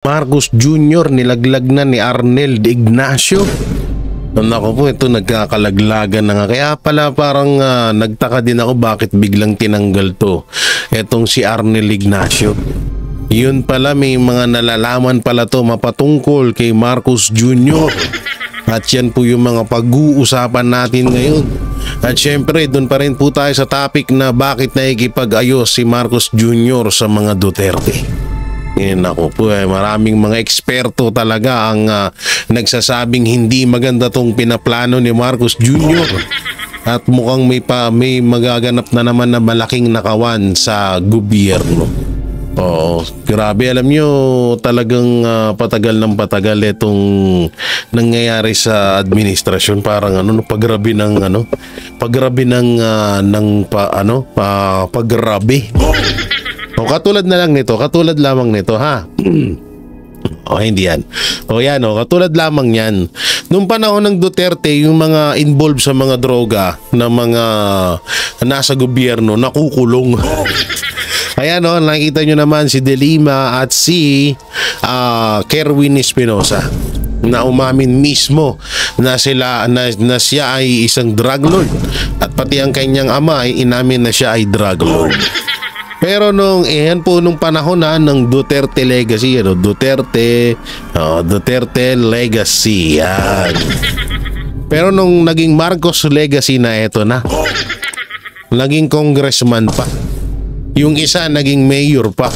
Marcos Jr. nilaglag na ni Arnel Ignacio. Naku po, ito nagkakalaglagan na nga. Kaya pala parang nagtaka din ako bakit biglang tinanggal to. Etong si Arnel Ignacio. Yun pala, may mga nalalaman pala to mapatungkol kay Marcos Jr. At yan po yung mga pag-uusapan natin ngayon. At syempre, doon pa rin po tayo sa topic na bakit nakikipag-ayos si Marcos Jr. sa mga Duterte. Ako po, maraming mga eksperto talaga ang nagsasabing hindi maganda tong pinaplano ni Marcos Jr. At mukhang may magaganap na naman na malaking nakawan sa gobyerno. Oo, grabe, alam nyo, talagang patagal ng patagal itong nangyayari sa administrasyon. Parang pagrabi ng pagrabi. O, katulad lamang nito ha. O, hindi yan. O, yan o, katulad lamang yan. Nung panahon ng Duterte, yung mga involved sa mga droga na mga nasa gobyerno, nakukulong. Ayan o, nakikita nyo naman si De Lima at si Kerwin Espinosa na umamin mismo na siya ay isang drug lord. At pati ang kanyang ama ay inamin na siya ay drug lord. Pero nung panahon ng Duterte legacy, Duterte legacy, yan. Pero nung naging Marcos legacy na, eto na. Naging congressman pa. Yung isa naging mayor pa.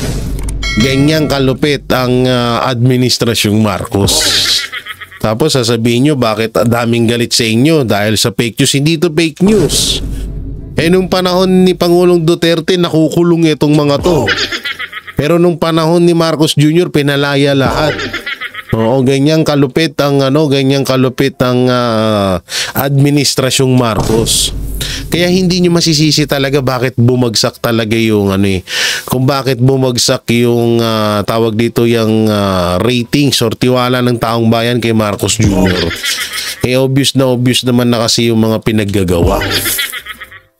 Ganyang kalupit ang administrasyong Marcos. Tapos sasabihin nyo, bakit daming galit sa inyo dahil sa fake news? Hindi to fake news. Nung panahon ni Pangulong Duterte, nakukulong itong mga to. Pero nung panahon ni Marcos Jr., pinalaya lahat. Oo, ganyang kalupit ang administrasyong Marcos. Kaya hindi nyo masisisi talaga bakit bumagsak talaga yung kung bakit bumagsak yung tawag dito yung ratings or tiwala ng taong bayan kay Marcos Jr. Obvious naman na kasi yung mga pinaggagawa.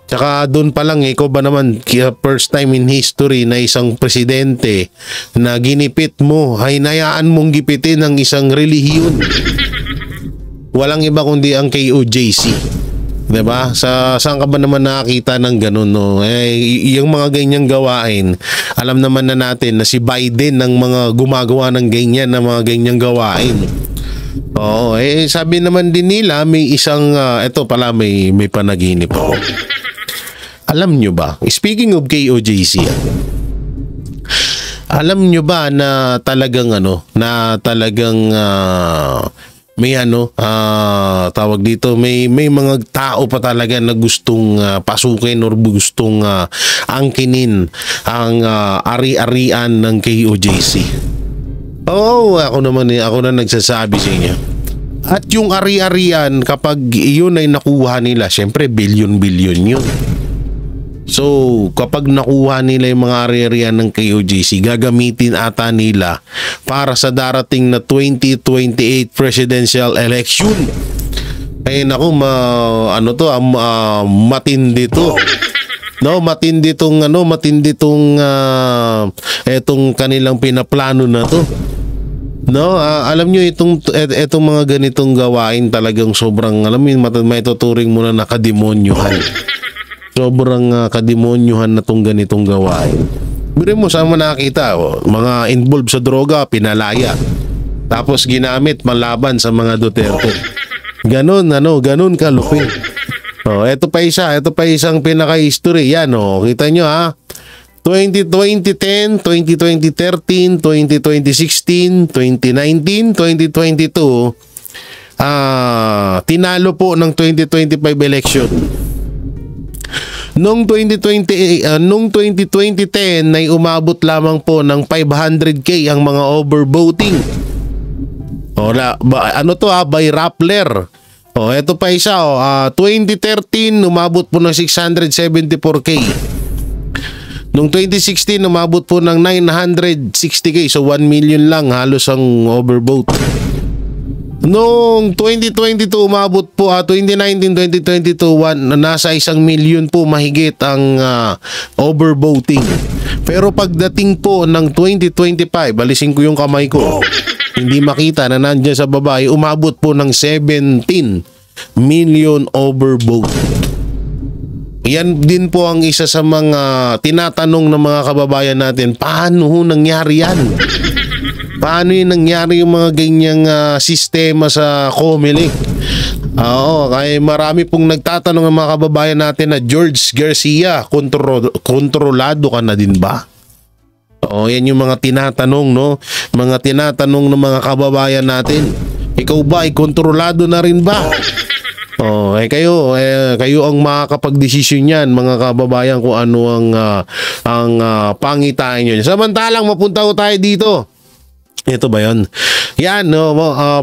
Tsaka doon pa lang, ikaw ba naman first time in history na isang presidente na ginipit mo, hinayaan mong gipitin ng isang relihiyon. Walang iba kundi ang KOJC. Diba? Saan ka ba naman nakakita ng ganun, no? Yung mga ganyang gawain, alam naman na natin na si Biden ng mga gumagawa ng ganyan na mga ganyang gawain. Oo, sabi naman din nila may isang ito pala may panaginip ako. Alam nyo ba, speaking of KOJC, alam nyo ba na talagang may tawag dito, may mga tao pa talaga na gustong pasukin or gustong angkinin ang ari-arian ng KOJC. Oo, ako na nagsasabi sa inyo. At yung ari-arian, kapag iyon ay nakuha nila, syempre bilyon-bilyon yun. So, kapag nakuha nila yung mga ari-arian ng KOJC, gagamitin ata nila para sa darating na 2028 presidential election. Ay naku, matindi to. No, matindi tong etong kanilang pinaplano na to. No, alam nyo itong mga ganitong gawain talagang sobrang, may tuturing mo na nakademonyuhan. Sobrang kademonyuhan na tong ganitong gawain. Biro mo, saan mo nakakita? Mga involved sa droga, pinalaya. Tapos ginamit manlaban sa mga Duterte. Ganon kalupit. Ito pa isang pinaka-history. Yan, kita nyo ha. 2010, 2013, 2016, 2019, 2022. Tinalo po ng 2025 election. Noong 2010 ay umabot lamang po ng 500k ang mga overvoting. By Rappler. Ito pa isa, 2013 umabot po ng 674k. Noong 2016 umabot po ng 960k, so 1 million lang halos ang overvote. Noong 2022 umabot po 2019-2022 nasa 1 milyon po mahigit ang overvoting. Pero pagdating po ng 2025, alisin ko yung kamay ko. Hindi makita na nandiyan sa babae, umabot po ng 17 million overvote. Yan din po ang isa sa mga tinatanong ng mga kababayan natin, paano nangyari yan? Paano yung nangyari yung mga ganyang sistema sa COMELEC? Oo, kaya marami pong nagtatanong ng mga kababayan natin na George Garcia, kontrolado ka na din ba? Oo, yan yung mga tinatanong, no? Mga tinatanong ng mga kababayan natin. Ikaw ba ay kontrolado na rin ba? Oh, kayo ang makakapagdesisyon niyan, mga kababayan, kung ano ang pangitain niyo. Samantalang mapunta ko tayo dito. Ito ba 'yon? Yan, no,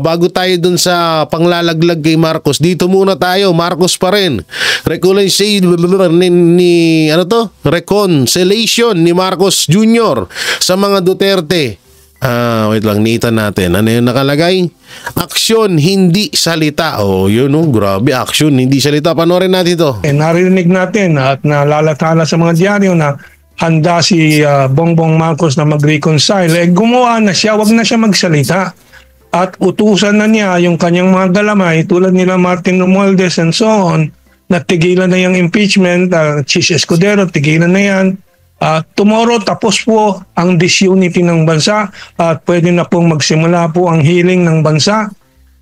bago tayo dun sa panglalaglag kay Marcos, dito muna tayo. Marcos pa rin. Reconciliation ni Marcos Jr. sa mga Duterte. Wait lang, nitan natin. Ano yung nakalagay? Aksyon, hindi salita. Oh, yun, no, grabe, aksyon, hindi salita. Panoorin natin ito. Narinig natin at nalalathala sa mga dyaryo na handa si Bongbong Marcos na mag-reconcile. Gumawa na siya, wag na siya magsalita. At utusan na niya yung kanyang mga galamay tulad nila Martin Romualdez and so on, na tigilan na yung impeachment. Chis Escudero, tigilan na yan. Tomorrow tapos po ang disunity ng bansa at pwede na pong magsimula po ang healing ng bansa.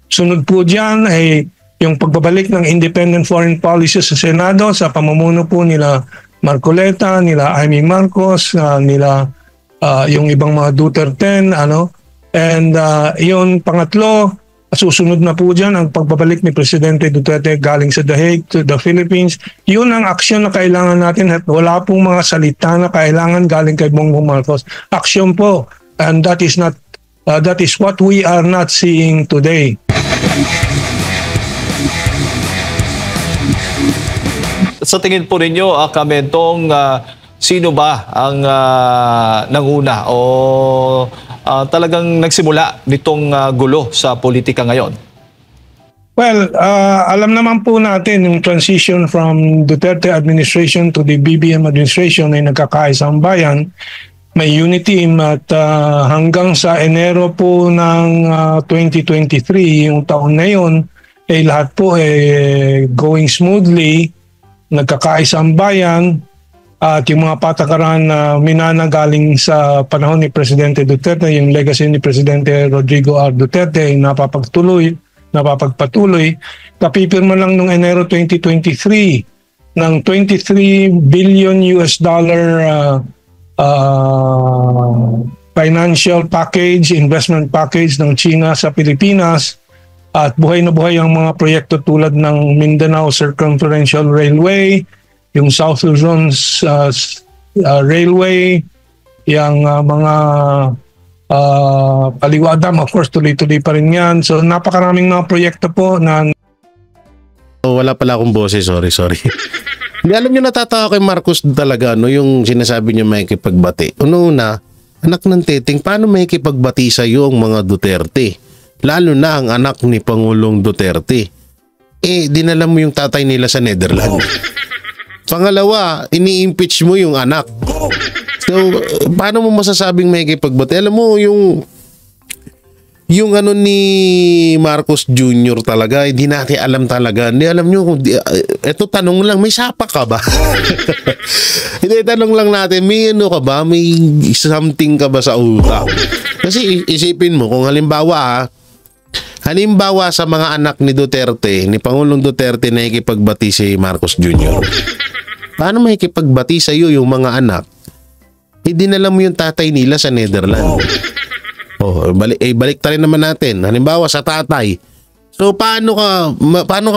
Sunod po dyan ay yung pagbabalik ng independent foreign policy sa Senado sa pamumuno po nila Marcoleta, nila Amy Marcos, nila yung ibang mga Duterte, and yung pangatlo, susunod na po dyan ang pagbabalik ni Presidente Duterte galing sa The Hague to the Philippines. Yun ang aksyon na kailangan natin at wala pong mga salita na kailangan galing kay Bongbong Marcos. Aksyon po, and that is what we are not seeing today. Sa tingin po ninyo, Kamentong, sino ba ang nanguna o talagang nagsimula nitong gulo sa politika ngayon? Well, alam naman po natin yung transition from Duterte administration to the BBM administration ay nagkakaisang bayan. May unity team at hanggang sa Enero po ng 2023, yung taon na yun, lahat po going smoothly, nagkakaisang bayan. At yung mga patakaran na minana galing sa panahon ni Presidente Duterte, yung legacy ni Presidente Rodrigo R. Duterte ay napapagpatuloy. Kapipirma lang noong Enero 2023 ng $23 billion financial package, investment package ng China sa Pilipinas. At buhay na buhay ang mga proyekto tulad ng Mindanao Circumferential Railway, yung South Luzon Railway, yung mga Kaliwa Dam, of course, tuloy-tuloy pa rin yan. So napakaraming mga proyekto po na... Wala pala akong boses, sorry. Hindi, alam nyo, natatawa kay Marcos talaga, yung sinasabi niya may kipagbati. Una, anak ng titing, paano may kipagbati sa iyo ang mga Duterte? Lalo na ang anak ni Pangulong Duterte. Dinala mo yung tatay nila sa Netherlands. Pangalawa, ini-impeach mo yung anak. So, paano mo masasabing may kipagbati? Alam mo, yung ano ni Marcos Jr. talaga, hindi natin alam talaga. Hindi alam nyo, eto tanong lang, may sapa ka ba? Hindi, tanong lang natin, may ano ka ba? May something ka ba sa utak? Kasi isipin mo, kung halimbawa sa mga anak ni Duterte, ni Pangulong Duterte na ikipagbati si Marcos Jr. Paano may ikipagbati sa iyo yung mga anak? Dinala mo yung tatay nila sa Netherlands. Balik ta rin naman natin. Halimbawa sa tatay. So paano ka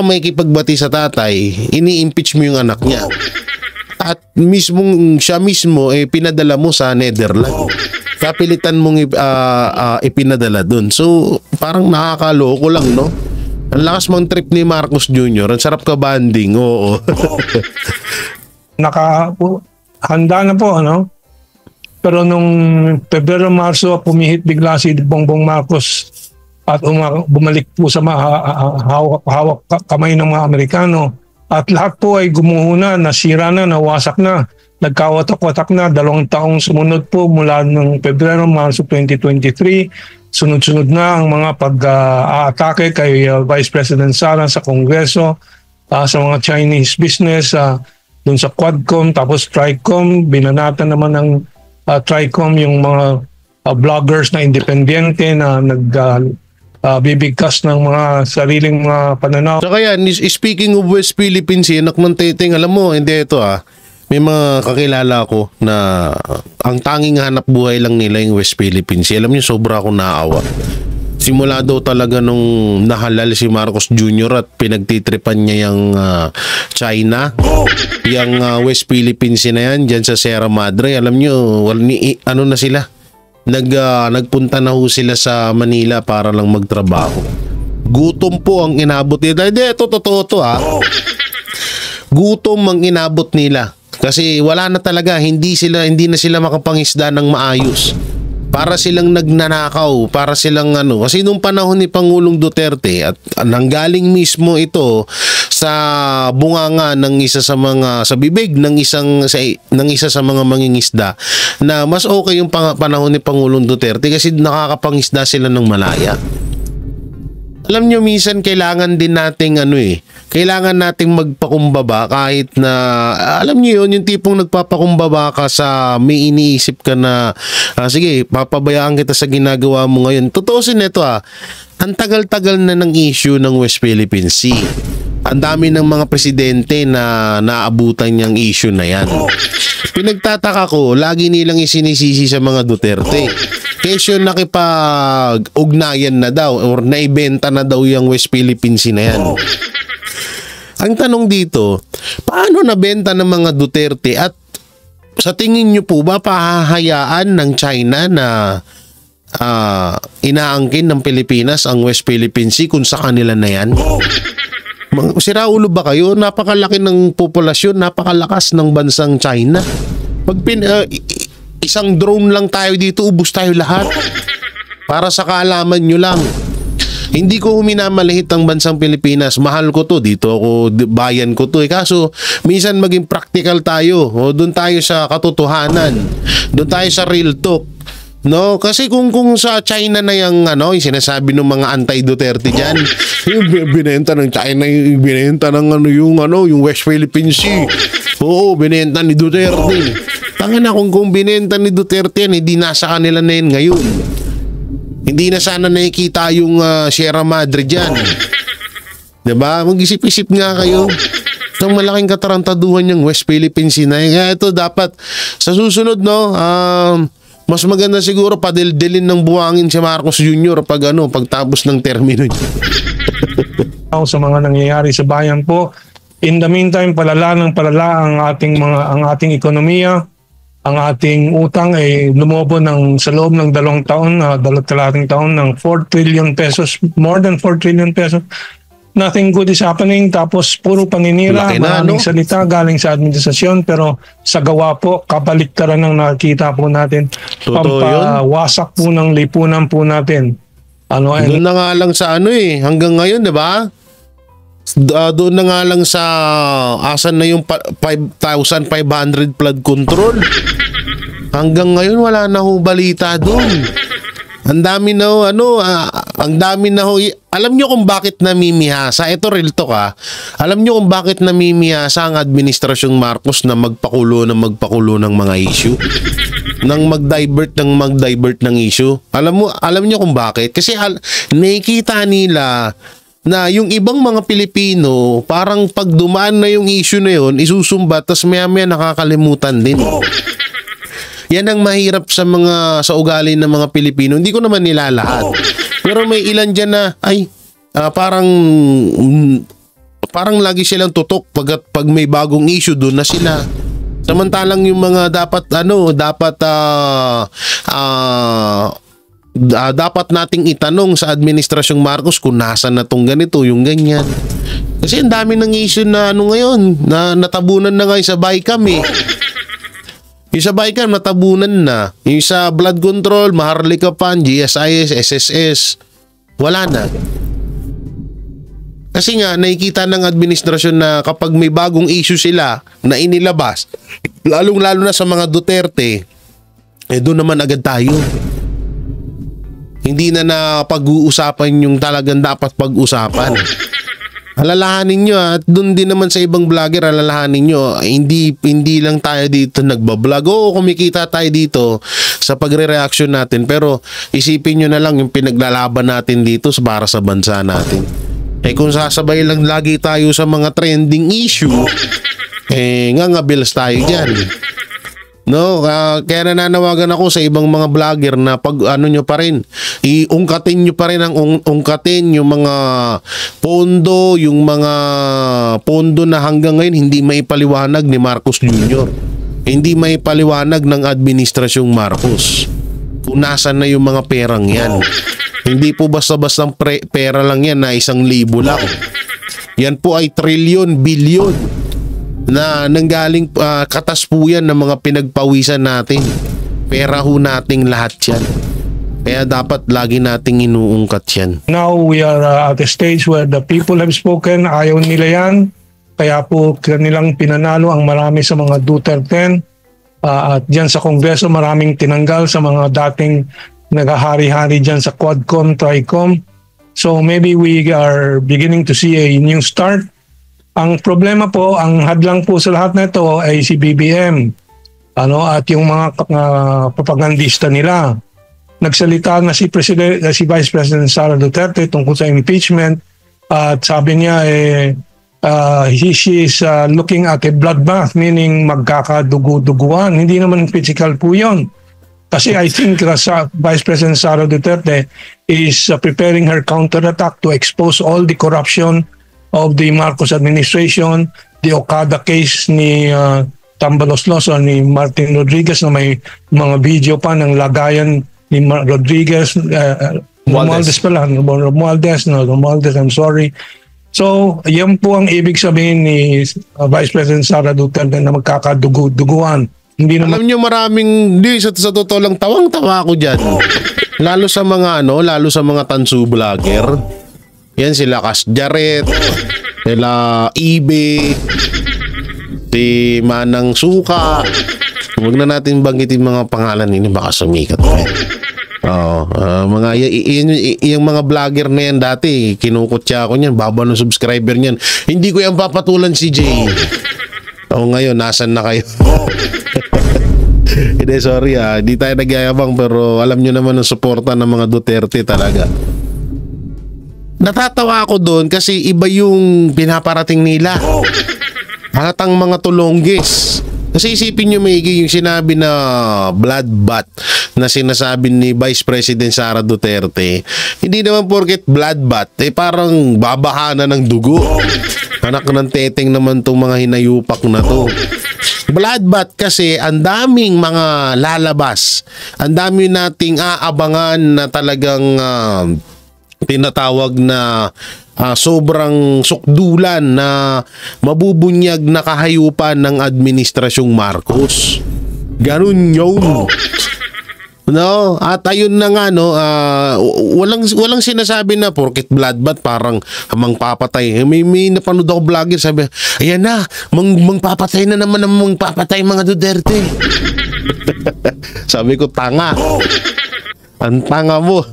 may ikipagbati sa tatay? Ini-impeach mo yung anak niya. At siya mismo pinadala mo sa Netherlands. Kapilitan mong ipinadala dun. So parang nakakaloko lang, no? Ang lakas mong trip ni Marcos Jr. Ang sarap ka banding, oo. Handa na po, Pero nung Pebrero-Marso, pumihit bigla si Bongbong Marcos at bumalik po sa hawak kamay ng mga Amerikano. At lahat po ay gumuho na, nasira na, nawasak na. Nagkawatak-watak na, 2 taong sumunod po mula ng Pebrero, Marso 2023. Sunod-sunod na ang mga pag-aatake kay Vice President Sara sa Kongreso, sa mga Chinese business, dun sa Quadcom, tapos Tricom. Binanatan naman ng Tricom yung mga vloggers na independyente na bibigkas ng mga sariling mga pananaw. So kaya, speaking of West Philippines, anak ng teteng, alam mo, hindi ito may mga kakilala ko na ang tanging hanap buhay lang nila yung West Philippines. Alam niyo, sobra akong naawa. Simula daw talaga nung nahalal si Marcos Jr. at pinagtitripan niya yung China, yung West Philippines na yan, dyan sa Sierra Madre. Alam niyo, ano na sila? Nagpunta na ho sila sa Manila para lang magtrabaho. Gutom po ang inabot nila. Hindi, ito totoo to Gutom ang inabot nila. Kasi wala na talaga, hindi na sila makapangisda ng maayos. Para silang nagnanakaw, para silang kasi nung panahon ni Pangulong Duterte at nanggaling mismo ito sa bunganga ng sa bibig ng isa sa mga mangingisda na mas okay yung panahon ni Pangulong Duterte kasi nakakapangisda sila ng malaya. Alam nyo, minsan kailangan din nating kailangan nating magpakumbaba kahit na, alam nyo yun, yung tipong nagpapakumbaba ka sa may iniisip ka na, sige, papabayaan kita sa ginagawa mo ngayon. Tutuusin nito ang tagal-tagal na ng issue ng West Philippine Sea. Ang dami ng mga presidente na naabutan niyang issue na yan. Pinagtataka ko, lagi nilang isinisisi sa mga Duterte. Kesyo nakipag-ugnayan na daw or naibenta na daw yung West Philippine Sea na yan. Ang tanong dito, paano nabenta ng mga Duterte at sa tingin nyo po ba pahahayaan ng China na inaangkin ng Pilipinas ang West Philippine Sea kung sa kanila na yan? Sira ulo ba kayo? Napakalaki ng populasyon, napakalakas ng bansang China. Pag isang drone lang tayo dito, ubos tayo lahat. Para sa kaalaman nyo lang. Hindi ko minamalihit ang bansang Pilipinas. Mahal ko to. Dito ako, bayan ko to. Kaso, minsan maging practical tayo. O, doon tayo sa katotohanan. Doon tayo sa real talk. No, kasi kung sa China na yung yung sinasabi ng mga anti-Duterte diyan, yung binenta ng China, yung binenta ng yung West Philippine Sea. Oo, binenta ni Duterte. Tanga na kung binenta ni Duterte yan, hindi nasa kanila na yun ngayon. Hindi na sana nakikita yung Sierra Madre diyan. 'Di ba? Mag-isip-isip nga kayo. Itong malaking katarantaduhan yung West Philippine Sea na yun. Kaya ito dapat sa susunod mas maganda siguro padildilin ng buhangin si Marcos Jr. pagtapos ng termino niya. Sa mga nangyayari sa bayan po, in the meantime, palala ang ating ekonomiya. Ang ating utang ay lumobo sa loob ng 2 taon, 2 taon ng 4 trillion pesos, more than 4 trillion pesos. Nothing good is happening, tapos puro paninira, maraming salita galing sa administrasyon, pero sa gawa po, kabaliktaran ng nakikita po natin. Pampawasak po ng lipunan po natin. Doon na nga lang sa hanggang ngayon, di ba? Doon na nga lang sa asan na yung 5,500 flood control. Hanggang ngayon wala na ho balita doon. Ang dami na alam nyo kung bakit namimihasa. Ito real talk Alam nyo kung bakit namimihasa ang administrasyong Marcos na magpakulo ng mga issue. Nang mag-divert ng issue. Alam nyo kung bakit? Kasi nakikita nila na yung ibang mga Pilipino, parang pag dumaan na yung issue na yun, isusumbat, tas maya-maya nakakalimutan din. Yan ang mahirap sa ugali ng mga Pilipino. Hindi ko naman nilalahat. Pero may ilan dyan na, parang lagi silang tutok pag may bagong issue, doon na sila. Samantalang yung mga dapat nating itanong sa administrasyong Marcos kung nasan na tong ganito, yung ganyan. Kasi ang dami ng issue na ngayon, na natabunan na nga sa BICAM Yung sa BICAM natabunan na. Yung sa blood control, Maharlika Pan, GSIS, SSS. Wala na. Kasi nga, nakikita ng administrasyon na kapag may bagong issue sila na inilabas, lalong-lalo na sa mga Duterte, doon naman agad tayo. Hindi na pag-uusapan yung talagang dapat pag-usapan. Alalahanin nyo at doon din naman sa ibang vlogger, alalahanin nyo, hindi lang tayo dito nagbablog. Oo, kumikita tayo dito sa pagre-reaction natin, pero isipin nyo na lang yung pinaglalaban natin dito para sa bansa natin. Kung sasabay lang lagi tayo sa mga trending issue, ngangabils tayo dyan. No, kaya nananawagan ako sa ibang mga vlogger na pag nyo pa rin, iungkatin nyo pa rin ungkatin yung mga pondo, na hanggang ngayon hindi maipaliwanag ni Marcos Jr. Hindi maipaliwanag ng administrasyong Marcos kung nasan na yung mga perang yan. Hindi po basta-bastang pera lang yan na 1,000 lang. Yan po ay trilyon, bilyon na nanggaling katas po yan ng mga pinagpawisan natin. Pera ho nating lahat yan. Kaya dapat lagi nating inuungkat yan. Now we are at a stage where the people have spoken. Ayaw nila yan. Kaya po kanilang pinanalo ang marami sa mga Duterte. At dyan sa Kongreso maraming tinanggal sa mga dating naghahari-hari dyan sa Quadcom, Tricom. So maybe we are beginning to see a new start. Ang problema po, ang hadlang po sa lahat na ito ay si BBM at yung mga propagandista nila. Nagsalita na si Vice President Sara Duterte tungkol sa impeachment at sabi niya she is looking at a bloodbath, meaning magkakadugo-duguan. Hindi naman physical po yun. Kasi I think Vice President Sara Duterte is preparing her counterattack to expose all the corruption of the Marcos administration, the Okada case ni Tambaloslos o ni Martin Rodriguez na may mga video pa ng lagayan ni Rodriguez, Romualdez pala, Romualdez, I'm sorry. So, yan po ang ibig sabihin ni Vice President Sara Duterte na magkakaduguan. Hindi naman... Alam nyo sa totoo lang, tawang-tawa ako dyan. Lalo sa mga tansu vlogger. Yan sila Kas Jaret, sila Ibe, si Manang Suka. Huwag na natin banggitin mga pangalan nila, baka sumikat pa. Yung mga vlogger na yan dati, kinukutya ko niyan, baba ng subscriber niyan. Hindi ko yan papatulan si Jay. Ngayon, nasan na kayo? Hindi, sorry hindi tayo nagyayabang, pero alam nyo naman ang suporta ng mga Duterte talaga. Natatawa ako doon kasi iba yung pinaparating nila. Halatang mga tulonggis. Kasi isipin nyo maigi yung sinabi na bloodbath na sinasabi ni Vice President Sara Duterte. Hindi naman porket bloodbath, parang babahanan ng dugo. Anak ng teteng naman tong mga hinayupak na to. Bloodbath kasi ang daming mga lalabas. Ang dami nating aabangan na talagang tinatawag na sobrang sukdulan na mabubunyag na kahayupan ng administrasyong Marcos. Ganun yun. No? At ayun na nga walang sinasabi na porket bloodbath parang mangpapatay. May napanood ako vlogger sabi, ayan na, mangpapatay na naman ang mangpapatay mga Duterte. Sabi ko, tanga. Ang tanga mo.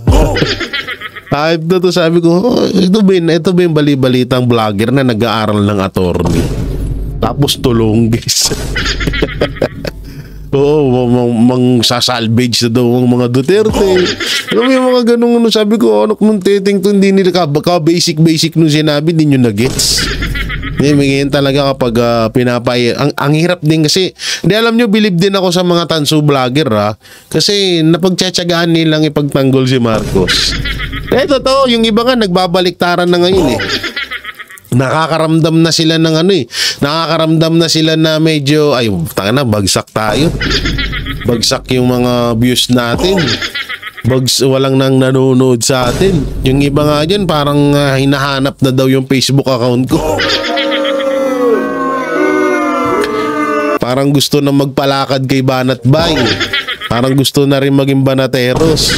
Sabi ko, ito ba yung bali-balitang vlogger na nag-aaral ng attorney? Tapos tulonggis. Oo, sasalvage na daw ang mga Duterte. Alam mo yung mga ganun, sabi ko, anak mong teting to, hindi nila basic nung sinabi, hindi nyo na-gets. Ngayon talaga kapag pinapay, ang hirap din kasi, hindi alam nyo, believe din ako sa mga tanso vlogger kasi napagtsatsagaan nilang ipagtanggol si Marcos. Totoo, yung iba nga nagbabaliktaran na ngayon Nakakaramdam na sila ng nakakaramdam na sila na medyo, bagsak tayo. Bagsak yung mga views natin. Walang nang nanonood sa atin. Yung iba nga dyan, parang hinahanap na daw yung Facebook account ko. Parang gusto na magpalakad kay Banat Bay. Parang gusto na rin maging banateros.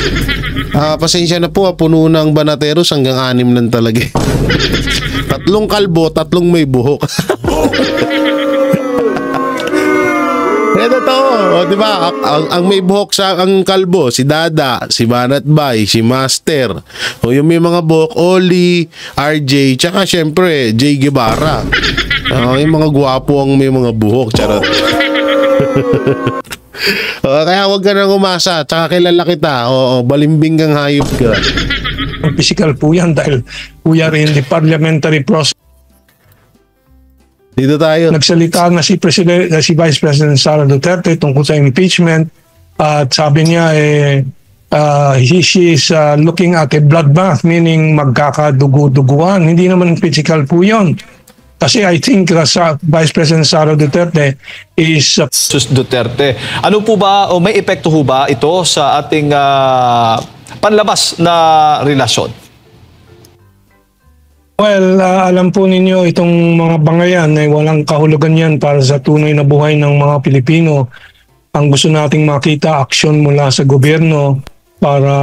Pasensya na po, puno na ang Banateros, hanggang 6 lang talaga. 3 kalbo, 3 may buhok. Totoo, di ba? Ang may buhok sa ang kalbo, si Dada, si Banat Bay, si Master. O yung may mga buhok, Oli, RJ, tsaka syempre, Jay Guevara. Yung mga gwapo ang may mga buhok, charot. Kaya wag ka nang umasa, tsaka kilala kita. Oo, balimbing kang hayop ka. Physical po yan dahil we are in the parliamentary process. Dito tayo. Nagsalita na si Vice President Sara Duterte tungkol sa impeachment at sabi niya she is looking at a bloodbath, meaning magkakadugo-duguan. Hindi naman physical po yun. Kasi I think Vice President Sara Duterte is Duterte. Ano po ba o may epekto ho ba ito sa ating panlabas na relasyon? Well, alam po ninyo itong mga bangayan ay walang kahulugan yan para sa tunay na buhay ng mga Pilipino. Ang gusto nating makita, aksyon mula sa gobyerno para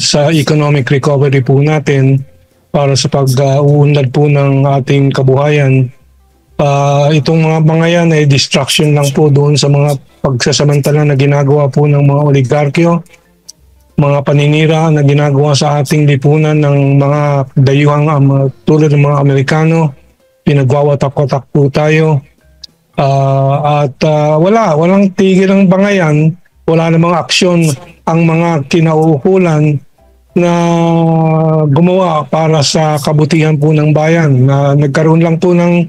sa economic recovery po natin, para sa pag-uunlad po ng ating kabuhayan. Itong mga bangayan ay distraction lang po doon sa mga pagsasamantala na ginagawa po ng mga oligarkyo, mga paninira na ginagawa sa ating lipunan ng mga dayuhang tulad ng mga Amerikano. Pinagwawatak-watak po tayo. Walang tigil ang bangayan, wala namang aksyon ang mga kinauukulan na gumawa para sa kabutihan po ng bayan. Nagkaroon lang po ng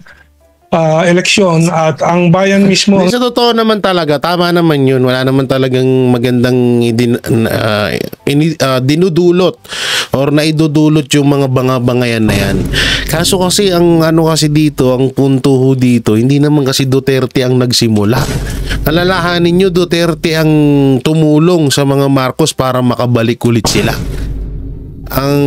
eleksyon at ang bayan mismo. Sa totoo naman talaga, tama naman yun. Wala naman talagang magandang dinudulot or naidudulot yung mga bangayan na yan. Kaso kasi ang dito, ang punto ho dito, hindi naman kasi Duterte ang nagsimula. Alalahanin nyo, Duterte ang tumulong sa mga Marcos para makabalik ulit sila. Ang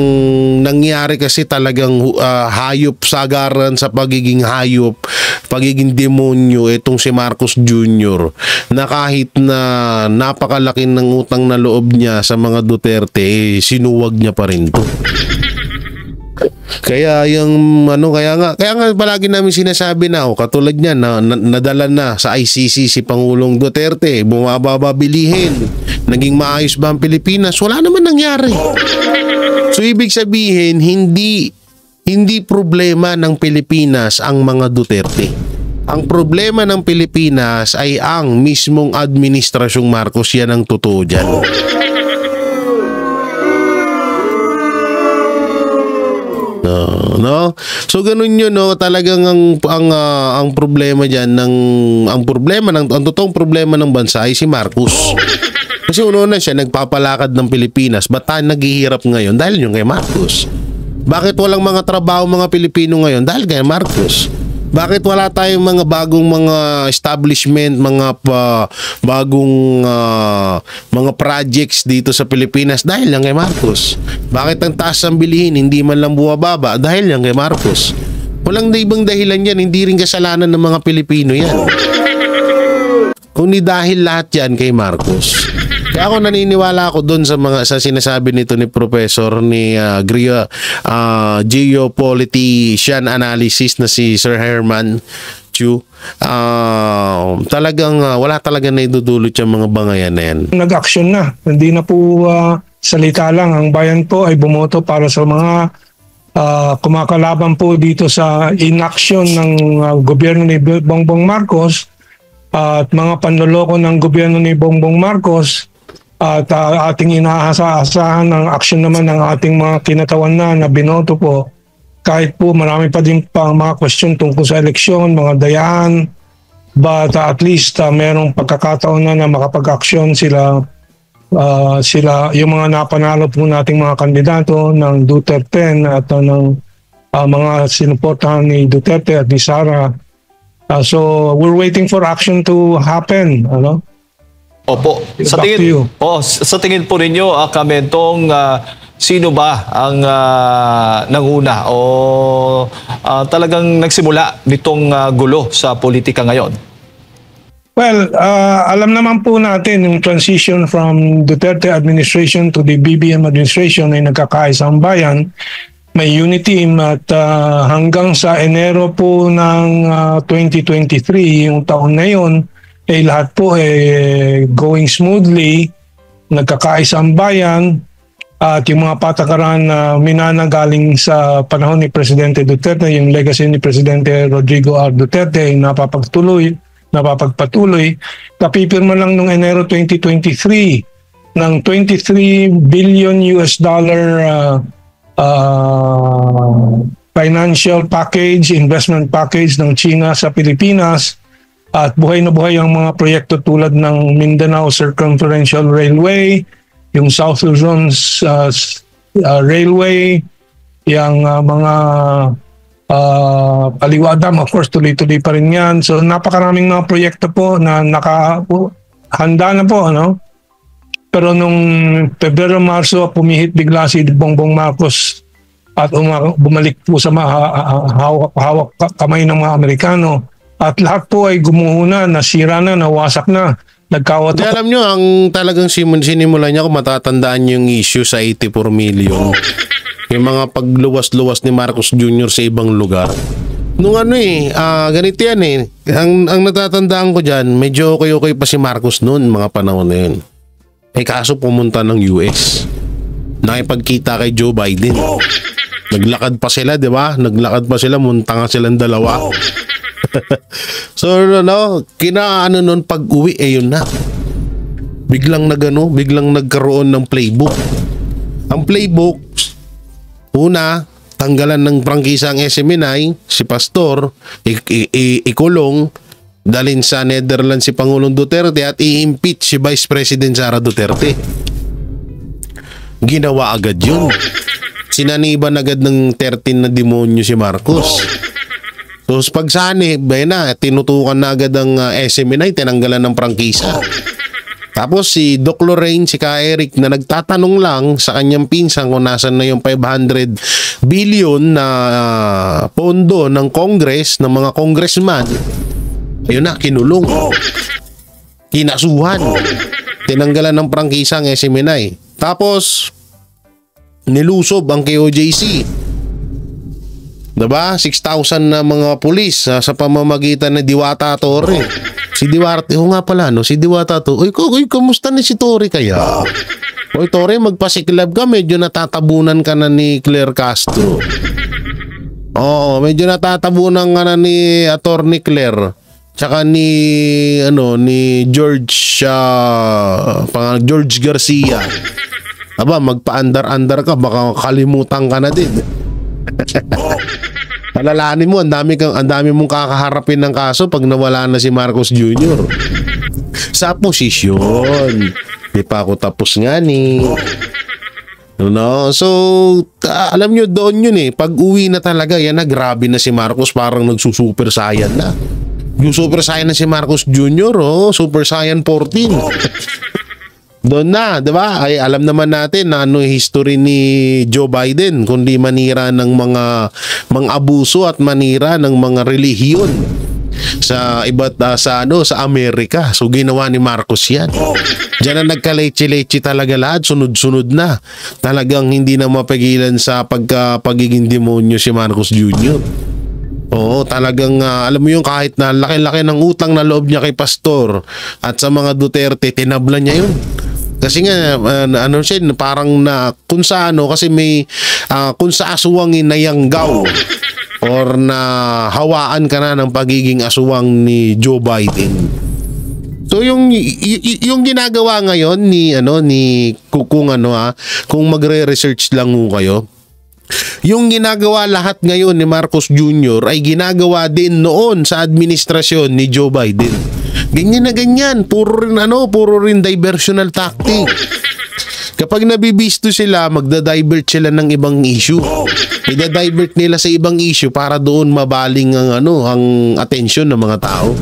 nangyari kasi talagang hayop, sagaran sa pagiging hayop, pagiging demonyo itong si Marcos Jr. na kahit na napakalaki ng utang na loob niya sa mga Duterte, sinuwag niya pa rin to. Kaya yung kaya nga palagi namin sinasabi na katulad niyan na nadala na sa ICC si Pangulong Duterte, bumababa bilihin. Naging maayos ba ang Pilipinas? Wala naman nangyari. So ibig sabihin hindi problema ng Pilipinas ang mga Duterte. Ang problema ng Pilipinas ay ang mismong administrasyong Marcos. Yan ang totoo dyan. No? So ganun yun, no? Talagang ang problema diyan ang totoong problema ng bansa ay si Marcos. Kasi una siya nagpapalakad ng Pilipinas. Ba't tayo naghihirap ngayon? Dahil yung kay Marcos. Bakit walang mga trabaho mga Pilipino ngayon? Dahil kay Marcos. Bakit wala tayong mga bagong mga establishment, bagong mga projects dito sa Pilipinas? Dahil lang kay Marcos. Bakit ang taas ng bilihin hindi man lang bumababa? Dahil lang kay Marcos. Walang ibang dahilan yan, hindi rin kasalanan ng mga Pilipino yan. Kundi dahil lahat yan kay Marcos. Kaya ako naniniwala ako doon sa sinasabi nito ni Professor ni geopolitician analysis na si Sir Herman Chu. Talagang wala talaga na idudulot yung mga bangayan na yan. Nag-action na. Hindi na po salita lang. Ang bayan po ay bumoto para sa mga kumakalaban po dito sa inaction ng gobyerno ni Bongbong Marcos at mga panloloko ng gobyerno ni Bongbong Marcos. At ating inaasahan ng aksyon naman ng ating mga kinatawan na binoto po. Kahit po marami pa din pang mga question tungkol sa eleksyon, mga dayaan. But at least merong pagkakataon na makapag-aksyon sila yung mga napanalo po nating mga kandidato ng Duterte at ng mga sinuportahan ni Duterte at ni Sara. So we're waiting for action to happen. Opo. Sa tingin po ninyo, Kamentong, sino ba ang nanguna o talagang nagsimula nitong gulo sa politika ngayon? Well, alam naman po natin yung transition from Duterte administration to the BBM administration ay nagkakaisang bayan. May unity team at hanggang sa Enero po ng 2023, yung taon na yun, ay lahat po going smoothly, nagkakaisang bayan at yung mga patakaran na minanagaling sa panahon ni Presidente Duterte, yung legacy ni Presidente Rodrigo R. Duterte ay napapagpatuloy. Kapipirma lang noong Enero 2023 ng 23 billion US dollar financial package, investment package ng China sa Pilipinas, at buhay na buhay ang mga proyekto tulad ng Mindanao Circumferential Railway, yung South Luzon Railway, yung mga Aliwa Dam, of course, tuloy-tuloy pa rin yan. So napakaraming mga proyekto po na handa na po, ano? Pero nung Pebrero, Marso, pumihit bigla si Bongbong Marcos at bumalik po sa hawak kamay ng mga Amerikano. At lahat po ay gumuho na, nasira na, nawasak na. Di alam nyo, ang talagang sinimulan niya, kung matatandaan yung issue sa 84 million. Yung mga pagluwas-luwas ni Marcos Jr. sa ibang lugar. Nung ganito yan Ang natatandaan ko dyan, medyo okay pa si Marcos noon, mga panahon na yun. Kaso pumunta ng US. Nakipagkita kay Joe Biden. Naglakad pa sila, di ba? Munta nga silang dalawa. So, nun pag-uwi, yun na. Biglang nagkaroon ng playbook. Ang playbook, una, tanggalan ng prangkisa ang SMNI, si Pastor, ikulong, dalhin sa Netherlands si Pangulong Duterte at i-impeach si Vice President Sara Duterte. Ginawa agad yun. Sinaniban agad ng 13 na demonyo si Marcos. So pagsani, tinutukan na agad ang SMNI, tinanggalan ng prangkisa. Tapos si Doc Lorraine, si Ka Eric na nagtatanong lang sa kanyang pinsan kung nasan na yung 500 billion na pondo ng Congress, ng mga congressman. Ayun na, kinulong. Kinasuhan. Tinanggalan ng prangkisa ang SMNI. Tapos nilusob ang KOJC. Diba? 6,000 na mga pulis sa pamamagitan ng Diwata Torre. Si Diwata, nga pala, si Diwata to. Uy, kamusta ni si Torre kaya? Uy, Torre, magpasiklab ka. Medyo natatabunan ka na ni Claire Castro. Oo, medyo natatabunan ka na ni Attorney Claire. Tsaka ni George George Garcia. Aba, magpa-andar-andar ka, baka kalimutan ka na din. Alalahanin mo, ang dami mong kakaharapin ng kaso pag nawala na si Marcos Jr. Sa posisyon. Di pa ako tapos nga ni. So, alam nyo doon yun Pag uwi na talaga, yan na, grabe na si Marcos, parang nagsusuper saiyan na. Yung super saiyan na si Marcos Jr., super saiyan 14. Doon na, di ba? Ay, alam naman natin na history ni Joe Biden, kundi manira ng mga abuso at manira ng mga relihiyon sa sa Amerika. So ginawa ni Marcos yan. Diyan na nagkaleche-leche talaga lahat, sunod-sunod na. Talagang hindi na mapigilan sa pagiging demonyo si Marcos Jr. Oo, talagang alam mo yung kahit na laki-laki ng utang na loob niya kay Pastor at sa mga Duterte, tinablan niya yun. Kasi nga, parang na kung sa kasi may kung sa aswang inayanggaw or na hawaan ka na ng pagiging aswang ni Joe Biden. So yung ginagawa ngayon kung magre-research lang mo kayo, yung ginagawa lahat ngayon ni Marcos Jr. ay ginagawa din noon sa administrasyon ni Joe Biden. Ganyan na ganyan, puro rin diversional tactic. Kapag nabibisto sila, magda-divert sila ng ibang issue. Ida-divert nila sa ibang issue para doon mabaling ang atensyon ng mga tao.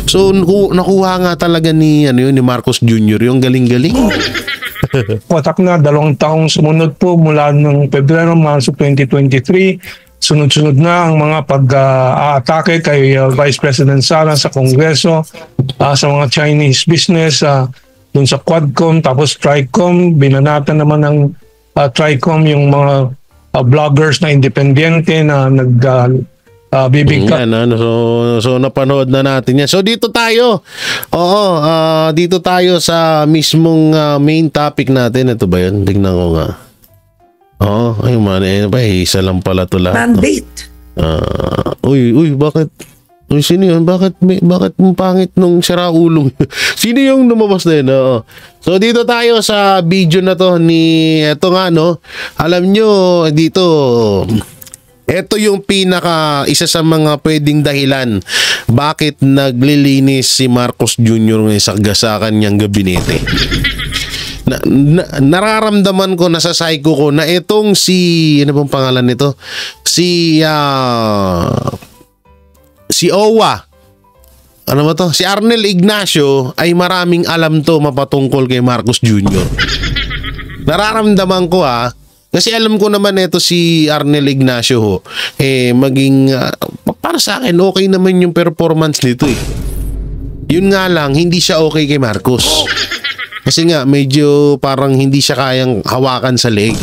So nakuha nga talaga ni Marcos Jr. yung galing-galing. Watak na 2 taong sumunod po mula ng Pebrero, Marso 2023 sunod-sunod na ang mga pag-aatake kay Vice President Sara sa Kongreso, sa mga Chinese business, dun sa Quadcom, tapos Tricom, binanatan naman ng Tricom yung mga vloggers na independyente na bibigkat. Yan, so napanood na natin yan. So dito tayo. Oo, dito tayo sa mismong main topic natin. Ito ba yun? Tignan ko nga. Oo, ay man, isa lang pala ito lahat. Mandate. Uy, bakit? Uy, sino yun? Bakit ang pangit nung siraulong? Sino yung lumabas na yun? Oo. So dito tayo sa video na to ni, eto nga no, alam nyo dito, ito yung isa sa mga pwedeng dahilan bakit naglilinis si Marcos Jr. sa kanyang gabinete. Nararamdaman ko, nasa psycho ko na itong ano bang pangalan nito? Si OWA. Ano ba to? Si Arnel Ignacio ay maraming alam to mapatungkol kay Marcos Jr. Nararamdaman ko kasi alam ko naman ito si Arnel Ignacio maging para sa akin okay naman yung performance nito Yun nga lang, hindi siya okay kay Marcos. Kasi nga medyo parang hindi siya kayang hawakan sa leg.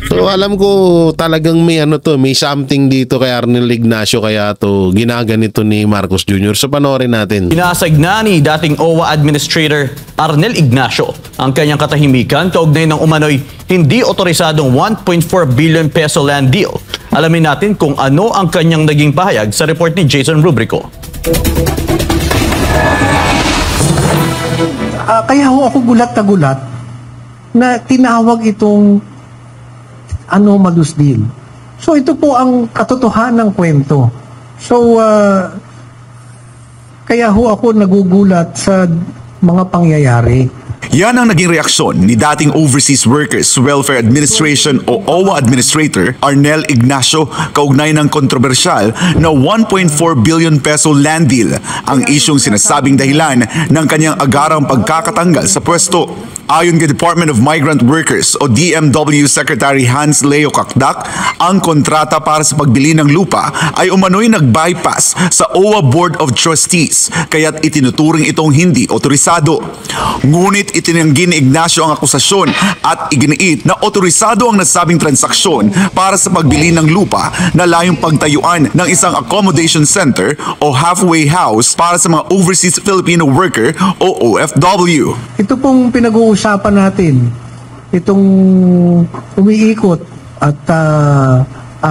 So alam ko talagang may may something dito kay Arnel Ignacio kaya to ginaganito ni Marcos Jr. So panoorin natin. Inasag na ni dating OWA Administrator Arnel Ignacio ang kanyang katahimikan kaugnay ng umano'y hindi otorisadong 1.4 billion peso land deal. Alamin natin kung ano ang kanyang naging pahayag sa report ni Jason Rubrico. Kaya ako gulat na gulat na tinawag itong anomalous deal. So ito po ang katotohanan ng kwento. So kaya ako nagugulat sa mga pangyayari. Yan ang naging reaksyon ni dating Overseas Workers Welfare Administration o OWA Administrator Arnel Ignacio kaugnay ng kontrobersyal na 1.4 billion peso land deal, ang isyong sinasabing dahilan ng kanyang agarang pagkakatanggal sa pwesto. Ayon kay Department of Migrant Workers o DMW Secretary Hans Leo Kakdak, ang kontrata para sa pagbili ng lupa ay umano'y nag-bypass sa OWA Board of Trustees kaya't itinuturing itong hindi otorisado. Ngunit itinanggi ni Ignacio ang akusasyon at iginiit na otorisado ang nasabing transaksyon para sa pagbili ng lupa na layong pagtayuan ng isang accommodation center o halfway house para sa mga overseas Filipino worker o OFW. Ito pong pinag-uusapan natin, itong umiikot at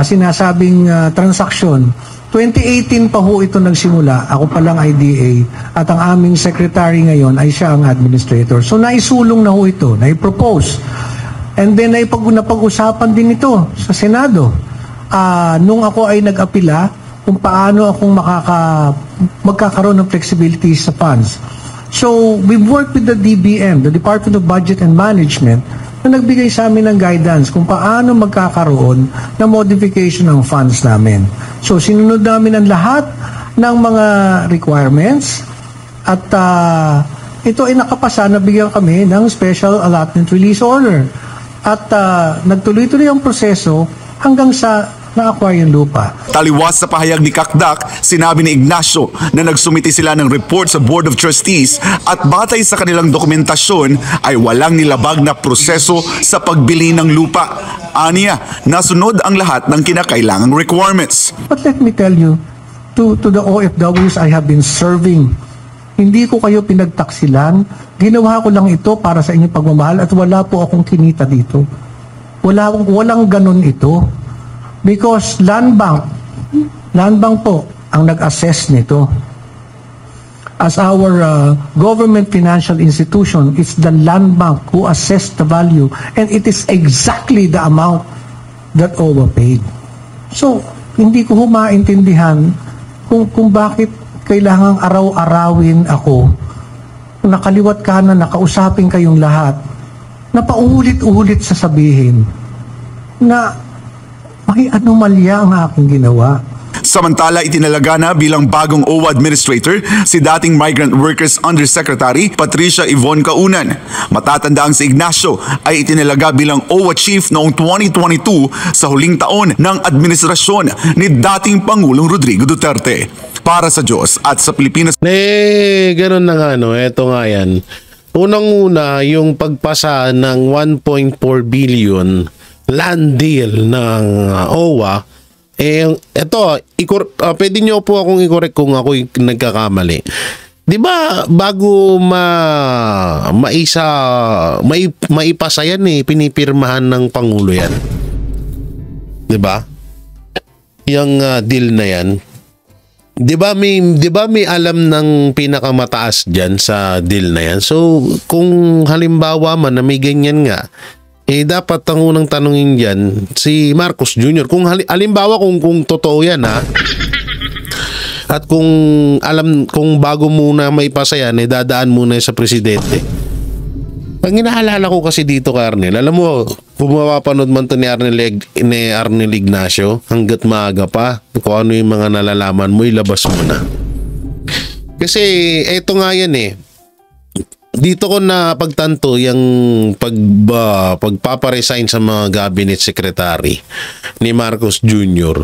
sinasabing transaksyon, 2018 pa ho ito nagsimula. Ako pa lang IDA at ang aming secretary ngayon ay siya ang administrator. So naisulong na ho ito, naipropose. And then napag-usapan din ito sa Senado. Nung ako ay nag-apila kung paano akong magkakaroon ng flexibility sa funds. So we've worked with the DBM, the Department of Budget and Management, na nagbigay sa amin ng guidance kung paano magkakaroon ng modification ng funds namin. So sinunod namin ang lahat ng mga requirements at ito ay nakapasa, nabigyan kami ng Special Allotment Release Order. At nagtuloy-tuloy ang proseso hanggang sa na-acquire yung lupa. Taliwas sa pahayag ni Kakdak, sinabi ni Ignacio na nagsumiti sila ng report sa Board of Trustees at batay sa kanilang dokumentasyon ay walang nilabag na proseso sa pagbili ng lupa. Aniya, nasunod ang lahat ng kinakailangang requirements. But let me tell you, to the OFWs I have been serving, hindi ko kayo pinagtaksilan. Ginawa ko lang ito para sa inyong pagmamahal at wala po akong kinita dito. Walang ganun ito. Because Land Bank po ang nag-assess nito. As our government financial institution, it's the Land Bank who assessed the value and it is exactly the amount that OWA paid. So, hindi ko maintindihan kung bakit kailangang araw-arawin ako, nakaliwat kanan, nakausapin kayong lahat, na paulit-ulit sasabihin na may anomalya ang aking ginawa. Samantala, itinalaga na bilang bagong OWA Administrator si dating Migrant Workers Undersecretary Patricia Yvonne Kaunan. Matatandaan si Ignacio ay itinalaga bilang OWA Chief noong 2022 sa huling taon ng administrasyon ni dating Pangulong Rodrigo Duterte. Para sa Diyos at sa Pilipinas. Ganun na nga, no? Eto nga yan. Unang-una, yung pagpasa ng 1.4 billion land deal ng OWA. Pwede nyo po akong i-correct kung ako'y nagkakamali. Di ba bago maipasa yan pinipirmahan ng Pangulo yan? Di ba? Yung deal na yan. Di ba may alam ng pinakamataas diyan sa deal na yan? So kung halimbawa man na may ganyan nga, dapat ang unang tanungin diyan si Marcos Jr. Kung halimbawa kung totoo yan at kung bago muna may pasa yan, dadaan muna sa presidente. Ang inaalala ko kasi dito kay Arnel, alam mo, kung mapapanood man to ni Arnel Ignacio, hanggat maaga pa, kung ano yung mga nalalaman mo, ilabas mo na. Kasi eto nga yan dito ko na pagtanto yung pagpaparesign sa mga cabinet secretary ni Marcos Jr.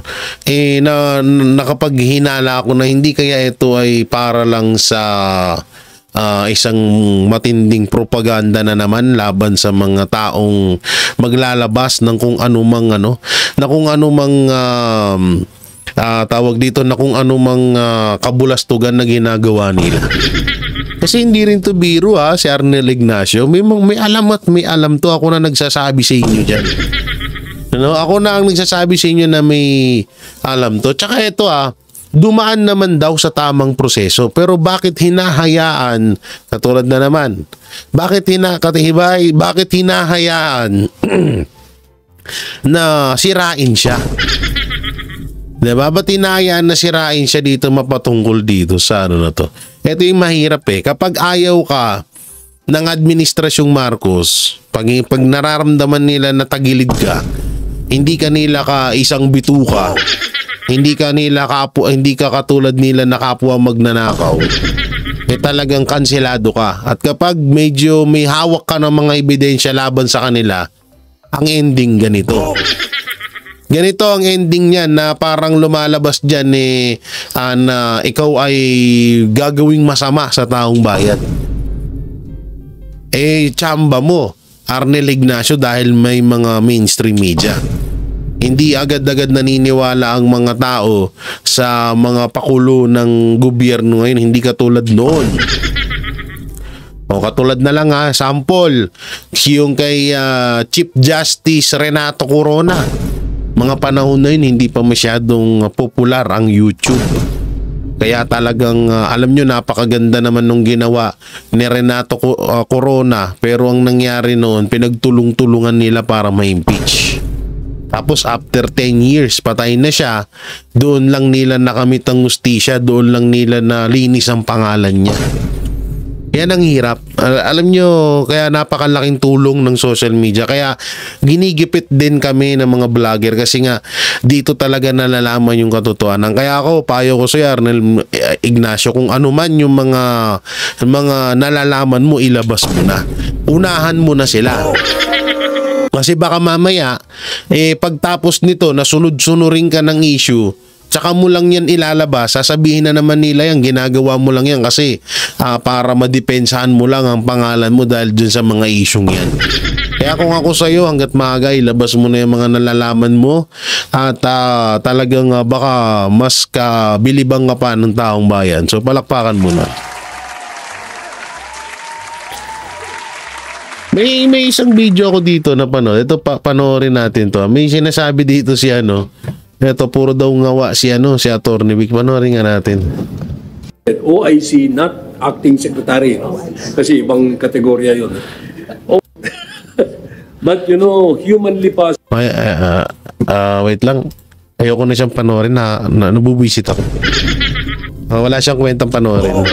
Nakapaghinala ako na hindi kaya ito ay para lang sa isang matinding propaganda na naman laban sa mga taong maglalabas ng kung anumang tawag dito na kung anumang kabulastugan na ginagawa nila. Kasi hindi rin to biro si Arnel Ignacio. May alam at may alam to. Ako na nagsasabi sa inyo dyan. Ako na ang nagsasabi sa inyo na may alam to. Tsaka ito dumaan naman daw sa tamang proseso. Pero bakit hinahayaan, katulad na naman, bakit hinahayaan na sirain siya? Diba? Ba't hinahayaan na sirain siya dito mapatungkol dito sa na to? Ito yung mahirap Kapag ayaw ka ng administrasyong Marcos, pag nararamdaman nila na tagilid ka, hindi ka nila ka isang bituka, hindi ka katulad nila na kapwa magnanakaw, talagang kanselado ka. At kapag medyo may hawak ka ng mga ebidensya laban sa kanila, ang ending ganito. Ganito ang ending niyan na parang lumalabas dyan na ikaw ay gagawing masama sa taong bayan. Tsamba mo, Arnel Ignacio, dahil may mga mainstream media. Hindi agad-agad naniniwala ang mga tao sa mga pakulo ng gobyerno ngayon, hindi katulad noon. Katulad na lang sample, yung kay Chief Justice Renato Corona. Mga panahon na yun, hindi pa masyadong popular ang YouTube. Kaya talagang, alam nyo, napakaganda naman nung ginawa ni Renato Corona. Pero ang nangyari noon, pinagtulong-tulungan nila para ma-impeach. Tapos after 10 years, patay na siya. Doon lang nila nakamit ang hustisya, doon lang nila nalinis ang pangalan niya. Yan ang hirap. Alam nyo, kaya napakalaking tulong ng social media. Kaya ginigipit din kami ng mga vlogger kasi nga dito talaga nalalaman yung katotohanan. Kaya ako, payo ko sa Arnel Ignacio, kung ano man yung mga nalalaman mo, ilabas mo na. Unahan mo na sila. Kasi baka mamaya, pagtapos nito, nasunod-sunurin ka ng issue, tsaka mo lang yan ilalabas, sasabihin na naman nila yan, ginagawa mo lang yan kasi para madepensahan mo lang ang pangalan mo dahil dun sa mga isyong yan. Kaya kung ako sa'yo, hanggat maaga, ilabas mo na yung mga nalalaman mo at talagang baka mas kabilibang ka pa ng taong bayan. So palakpakan mo na. May isang video ako dito na ito panoorin natin to. May sinasabi dito si ito, puro daw ngawa si Attorney Vic. Panoorin nga natin. OIC, not acting secretary. Kasi ibang kategorya yun. But humanly possible. Wait lang. Ayoko na siyang panoorin na nabubisit ako. Wala siyang kwentang panoorin.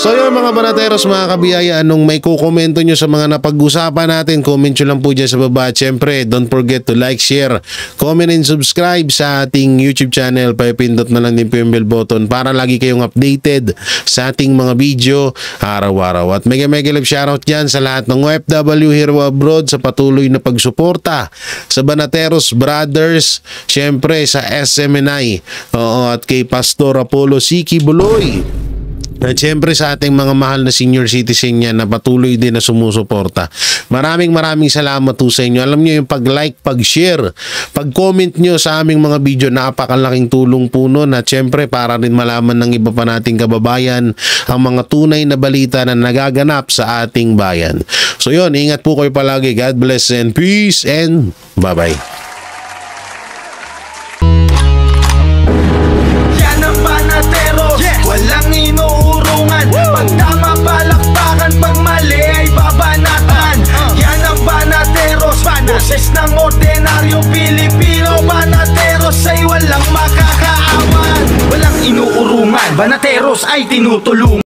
So yun mga banateros, mga kabiyaya, anong may kukomento nyo sa mga napag-usapan natin, comment nyo lang po dyan sa baba. At syempre, don't forget to like, share, comment, and subscribe sa ating YouTube channel. Pipindot na lang din po yung bell button para lagi kayong updated sa ating mga video araw-araw. At mega love shoutout dyan sa lahat ng OFW here abroad sa patuloy na pagsuporta sa Banateros Brothers, syempre sa SMNI, at kay Pastor Apollo Siki Buloy. At syempre sa ating mga mahal na senior citizen yan na patuloy din na sumusuporta. Maraming salamat po sa inyo. Alam nyo yung pag-like, pag-share, pag-comment nyo sa aming mga video, napakalaking tulong po nun. At syempre para rin malaman ng iba pa nating kababayan ang mga tunay na balita na nagaganap sa ating bayan. So yun, ingat po kayo palagi. God bless and peace and bye-bye. Yan ang Banatero, walang inuurungan. Pag tama palakpakan, pag mali ay babanatan. Yan ang Banateros, boses ng ordinaryong Pilipino. Banateros ay walang makakaawan, walang inuurungan. Banateros ay tinutulungan.